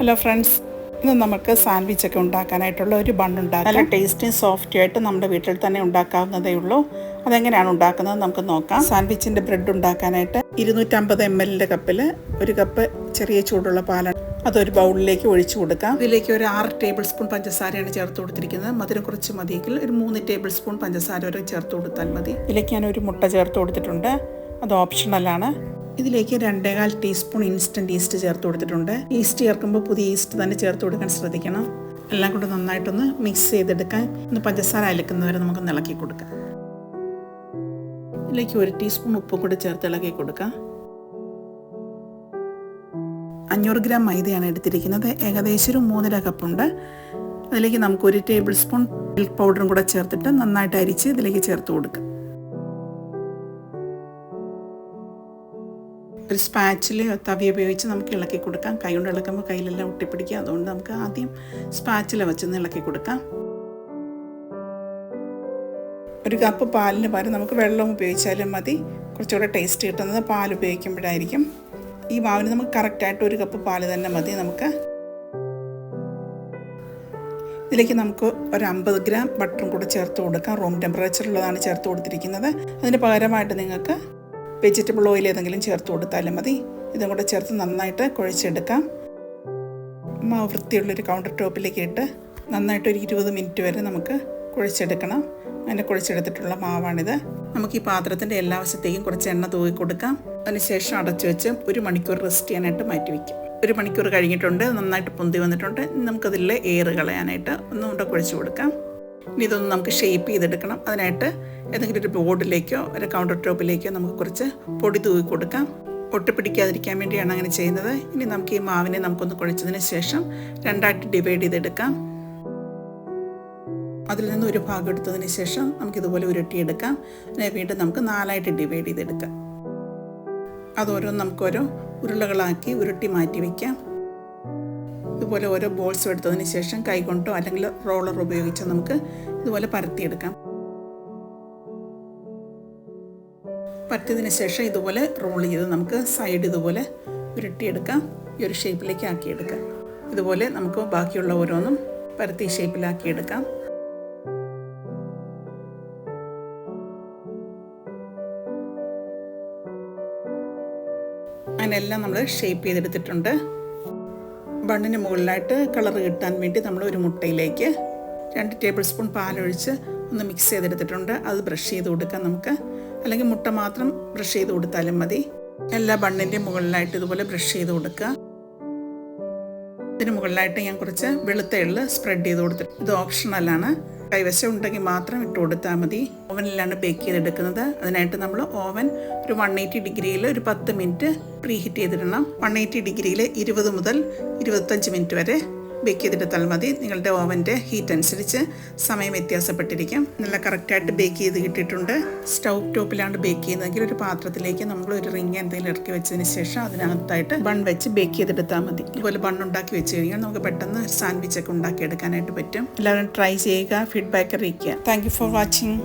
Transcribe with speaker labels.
Speaker 1: Hello friends, ഇന്ന് നമുക്ക് സാൻഡ്വിച്ചൊക്കെ ഉണ്ടാക്കാനായിട്ടുള്ള ഒരു ബൺ ഉണ്ടാക്കാം. നല്ല ടേസ്റ്റിയും സോഫ്റ്റും ആയിട്ട് നമ്മുടെ വീട്ടിൽ തന്നെ ഉണ്ടാക്കാവുന്നതേ ഉള്ളൂ. അതെങ്ങനെയാണ് ഉണ്ടാക്കുന്നത് നമുക്ക് നോക്കാം. സാൻഡ്വിച്ചിൻ്റെ ബ്രെഡ് ഉണ്ടാക്കാനായിട്ട് 250 ml കപ്പിൽ ഒരു കപ്പ് ചെറിയ ചൂടുള്ള പാലാണ്. അതൊരു ബൗളിലേക്ക് ഒഴിച്ചു കൊടുക്കാം. ഇതിലേക്ക് ഒരു 6 ടേബിൾ സ്പൂൺ പഞ്ചസാരയാണ് ചേർത്ത് കൊടുത്തിരിക്കുന്നത്. മധുരം കുറച്ച് മതിയെങ്കിൽ ഒരു 3 ടേബിൾ സ്പൂൺ പഞ്ചസാര വരെ ചേർത്ത് കൊടുത്താൽ മതി. ഇതിലേക്ക് ഞാൻ ഒരു മുട്ട ചേർത്ത് കൊടുത്തിട്ടുണ്ട്. അത് ഓപ്ഷണലാണ്. ഇതിലേക്ക് 2.25 ടീസ്പൂൺ ഇൻസ്റ്റൻറ്റ് ഈസ്റ്റ് ചേർത്ത് കൊടുത്തിട്ടുണ്ട്. ഈസ്റ്റ് ചേർക്കുമ്പോൾ പുതിയ ഈസ്റ്റ് തന്നെ ചേർത്ത് കൊടുക്കാൻ ശ്രദ്ധിക്കണം. എല്ലാം കൂടെ നന്നായിട്ടൊന്ന് മിക്സ് ചെയ്തെടുക്കാൻ പഞ്ചസാര അലക്കുന്നവരെ നമുക്ക് ഇളക്കി കൊടുക്കാം. ഇതിലേക്ക് 1 ടീസ്പൂൺ ഉപ്പും കൂടെ ചേർത്ത് ഇളക്കി കൊടുക്കാം. 500 ഗ്രാം മൈദയാണ് എടുത്തിരിക്കുന്നത്. ഏകദേശം ഒരു 3.5 കപ്പുണ്ട്. അതിലേക്ക് നമുക്ക് 1 ടേബിൾ സ്പൂൺ മിൽക്ക് പൗഡറും കൂടെ ചേർത്തിട്ട് നന്നായിട്ട് അരിച്ച് ഇതിലേക്ക് ചേർത്ത് കൊടുക്കാം. ഒരു സ്പാച്ചിലയോ തവി ഉപയോഗിച്ച് നമുക്ക് ഇളക്കി കൊടുക്കാം. കൈ കൊണ്ട് ഇളക്കുമ്പോൾ കയ്യിലെല്ലാം ഒട്ടിപ്പിടിക്കുക. അതുകൊണ്ട് നമുക്ക് ആദ്യം സ്പാച്ചില വെച്ചൊന്ന് ഇളക്കി കൊടുക്കാം. 1 കപ്പ് പാലിന് പകരം നമുക്ക് വെള്ളം ഉപയോഗിച്ചാലും മതി. കുറച്ചുകൂടെ ടേസ്റ്റ് കിട്ടുന്നത് പാൽ ഉപയോഗിക്കുമ്പോഴായിരിക്കും. ഈ മാവിന് നമുക്ക് കറക്റ്റായിട്ട് 1 കപ്പ് പാൽ തന്നെ മതി. നമുക്ക് ഇതിലേക്ക് നമുക്ക് ഒരു 50 ഗ്രാം ബട്ടറും കൂടെ ചേർത്ത് കൊടുക്കാം. റൂം ടെമ്പറേച്ചറുള്ളതാണ് ചേർത്ത് കൊടുത്തിരിക്കുന്നത്. അതിന് പകരമായിട്ട് നിങ്ങൾക്ക് വെജിറ്റബിൾ ഓയിൽ ഏതെങ്കിലും ചേർത്ത് കൊടുത്താലും മതി. ഇതും കൂടെ ചേർത്ത് നന്നായിട്ട് കുഴച്ചെടുക്കാം. മാവ് വൃത്തിയുള്ളൊരു കൗണ്ടർ ടോപ്പിലേക്ക് ഇട്ട് നന്നായിട്ട് ഒരു 20 മിനിറ്റ് വരെ നമുക്ക് കുഴച്ചെടുക്കണം. അങ്ങനെ കുഴച്ചെടുത്തിട്ടുള്ള മാവാണിത്. നമുക്ക് ഈ പാത്രത്തിൻ്റെ എല്ലാ വശത്തേക്കും കുറച്ച് എണ്ണ തൂക്കി കൊടുക്കാം. അതിനുശേഷം അടച്ചു വെച്ച് 1 മണിക്കൂർ റെസ്റ്റ് ചെയ്യാനായിട്ട് മാറ്റി വയ്ക്കും. 1 മണിക്കൂർ കഴിഞ്ഞിട്ടുണ്ട്. നന്നായിട്ട് പൊന്തി വന്നിട്ടുണ്ട്. നമുക്കതിൽ എയർ കളയാനായിട്ട് ഒന്നുകൂടെ കുഴച്ച് കൊടുക്കാം. ഇനി ഇതൊന്ന് നമുക്ക് ഷേപ്പ് ചെയ്തെടുക്കണം. അതിനായിട്ട് ഏതെങ്കിലും ഒരു ബോർഡിലേക്കോ ഒരു കൗണ്ടർ ടോപ്പിലേക്കോ നമുക്ക് കുറച്ച് പൊടി തൂക്കി കൊടുക്കാം. ഒട്ടിപ്പിടിക്കാതിരിക്കാൻ വേണ്ടിയാണ് അങ്ങനെ ചെയ്യുന്നത്. ഇനി നമുക്ക് ഈ മാവിനെ നമുക്കൊന്ന് കുഴച്ചതിന് ശേഷം 2ആയിട്ട് ഡിവൈഡ് ചെയ്തെടുക്കാം. അതിൽ നിന്ന് ഒരു ഭാഗം എടുത്തതിന് ശേഷം നമുക്കിതുപോലെ ഉരുട്ടിയെടുക്കാം. അതിനെ വീണ്ടും നമുക്ക് 4ആയിട്ട് ഡിവൈഡ് ചെയ്തെടുക്കാം. അതോരോന്ന് നമുക്കോരോ ഉരുളകളാക്കി ഉരുട്ടി മാറ്റി വയ്ക്കാം. ഇതുപോലെ ഓരോ ബോൾസും എടുത്തതിന് ശേഷം കൈകൊണ്ടോ അല്ലെങ്കിൽ റോളർ ഉപയോഗിച്ചോ നമുക്ക് ഇതുപോലെ പരത്തിയെടുക്കാം. പരത്തിയതിന് ശേഷം ഇതുപോലെ റോൾ ചെയ്ത് നമുക്ക് സൈഡ് ഇതുപോലെ ഉരുട്ടിയെടുക്കാം. ഈ ഒരു ഷേപ്പിലേക്ക് ആക്കിയെടുക്കാം. ഇതുപോലെ നമുക്ക് ബാക്കിയുള്ള ഓരോന്നും പരത്തി ഷേപ്പിലാക്കിയെടുക്കാം. അങ്ങനെയെല്ലാം നമ്മൾ ഷേപ്പ് ചെയ്തെടുത്തിട്ടുണ്ട്. ബണ്ണിന് മുകളിലായിട്ട് കളർ കിട്ടാൻ വേണ്ടി നമ്മൾ ഒരു മുട്ടയിലേക്ക് 2 ടേബിൾ സ്പൂൺ പാലൊഴിച്ച് ഒന്ന് മിക്സ് ചെയ്തെടുത്തിട്ടുണ്ട്. അത് ബ്രഷ് ചെയ്ത് കൊടുക്കാം നമുക്ക്. അല്ലെങ്കിൽ മുട്ട മാത്രം ബ്രഷ് ചെയ്ത് കൊടുത്താലും മതി. എല്ലാ ബണ്ണിൻ്റെയും മുകളിലായിട്ട് ഇതുപോലെ ബ്രഷ് ചെയ്ത് കൊടുക്കുക. ഇതിന് മുകളിലായിട്ട് ഞാൻ കുറച്ച് വെളുത്ത എള്ള് സ്പ്രെഡ് ചെയ്ത് കൊടുത്തിട്ട് ഇത് ഓപ്ഷണലാണ്. കൈവശം ഉണ്ടെങ്കിൽ മാത്രം ഇട്ട് കൊടുത്താൽ മതി. ഓവനിലാണ് ബേക്ക് ചെയ്തെടുക്കുന്നത്. അതിനായിട്ട് നമ്മൾ ഓവൻ ഒരു 180 ഡിഗ്രിയിൽ ഒരു 10 മിനിറ്റ് പ്രീ ഹീറ്റ് ചെയ്തിടണം. 180 ഡിഗ്രിയിൽ 20 മുതൽ 25 മിനിറ്റ് വരെ ബേക്ക് ചെയ്തെടുത്താൽ മതി. നിങ്ങളുടെ ഓവൻ്റെ ഹീറ്റ് അനുസരിച്ച് സമയം വ്യത്യാസപ്പെട്ടിരിക്കും. നല്ല കറക്റ്റായിട്ട് ബേക്ക് ചെയ്ത് കിട്ടിയിട്ടുണ്ട്. സ്റ്റൗ ടോപ്പിലാണ് ബേക്ക് ചെയ്യുന്നതെങ്കിൽ ഒരു പാത്രത്തിലേക്ക് നമ്മൾ ഒരു റിങ് എന്തെങ്കിലും ഇറക്കി വെച്ചതിന് ശേഷം അതിനകത്തായിട്ട് ബൺ വെച്ച് ബേക്ക് ചെയ്തെടുത്താൽ മതി. ഇതുപോലെ ബൺ ഉണ്ടാക്കി വെച്ച് കഴിഞ്ഞാൽ നമുക്ക് പെട്ടെന്ന് സാൻഡ്വിച്ചൊക്കെ ഉണ്ടാക്കിയെടുക്കാനായിട്ട് പറ്റും. എല്ലാവരും ട്രൈ ചെയ്യുക, ഫീഡ്ബാക്ക് അറിയിക്കുക. Thank you for watching.